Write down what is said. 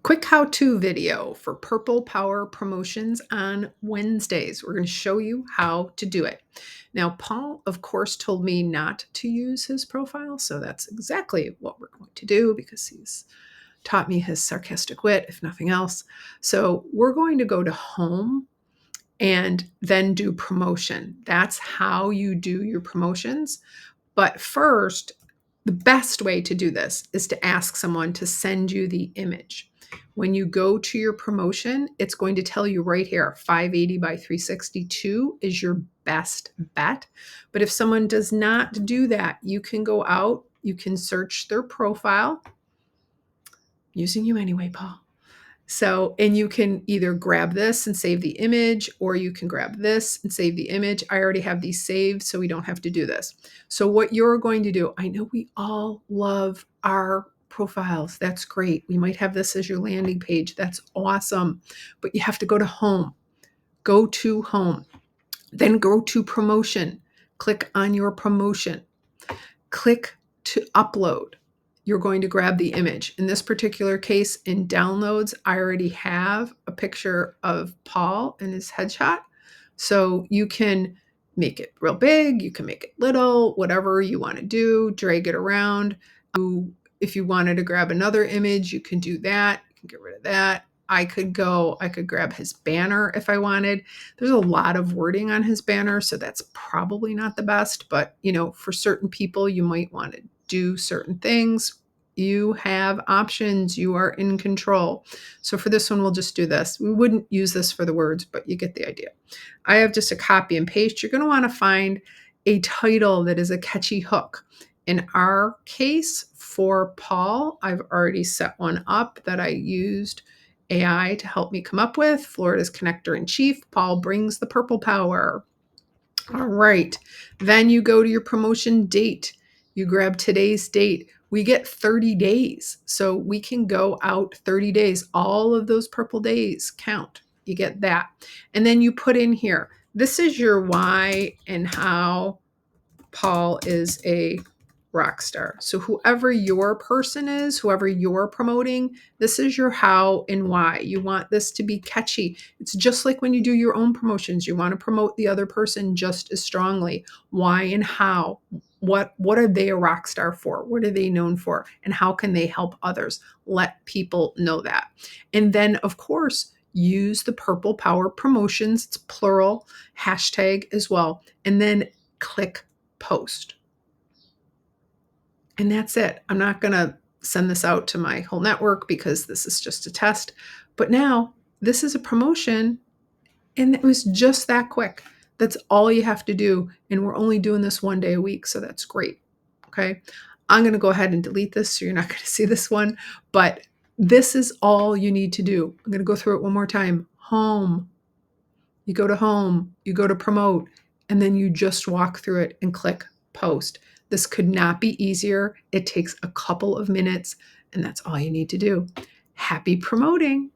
Quick how-to video for Purple Power promotions on Wednesdays. We're going to show you how to do it. Now, Paul, of course, told me not to use his profile, so that's exactly what we're going to do because he's taught me his sarcastic wit, if nothing else. So we're going to go to home and then do promotion. That's how you do your promotions. But first, the best way to do this is to ask someone to send you the image. When you go to your promotion, it's going to tell you right here, 580 by 362 is your best bet. But if someone does not do that, you can go out, you can search their profile, using you anyway, Paul. So, and you can either grab this and save the image, or you can grab this and save the image. I already have these saved, so we don't have to do this. So what you're going to do, I know we all love our profiles. That's great. We might have this as your landing page. That's awesome. But you have to go to home. Go to home. Then go to promotion. Click on your promotion. Click to upload. You're going to grab the image. In this particular case, in downloads, I already have a picture of Paul and his headshot. So you can make it real big, you can make it little, whatever you want to do, drag it around. If you wanted to grab another image, you can do that. You can get rid of that. I could grab his banner if I wanted. There's a lot of wording on his banner, so that's probably not the best, but for certain people, you might want to do certain things. You have options. You are in control. So for this one, we'll just do this. We wouldn't use this for the words, but you get the idea. I have just a copy and paste. You're going to want to find a title that is a catchy hook. In our case, for Paul, I've already set one up that I used AI to help me come up with. Florida's connector in chief. Paul brings the purple power. All right. Then you go to your promotion date. You grab today's date. We get 30 days. So we can go out 30 days. All of those purple days count. You get that. And then you put in here, this is your why and how Paul is a rock star. So whoever your person is, whoever you're promoting, this is your how and why. You want this to be catchy. It's just like when you do your own promotions. You want to promote the other person just as strongly. Why and how? What are they a rock star for? What are they known for? And how can they help others? Let people know that. And then, of course, use the Purple Power Promotions, it's plural, hashtag as well. And then click post. And that's it. I'm not going to send this out to my whole network because this is just a test. But now this is a promotion and it was just that quick. That's all you have to do. And we're only doing this one day a week. So that's great. Okay. I'm going to go ahead and delete this so you're not going to see this one. But this is all you need to do. I'm going to go through it one more time. Home. You go to home. You go to promote. And then you just walk through it and click post. This could not be easier. It takes a couple of minutes, and that's all you need to do. Happy promoting.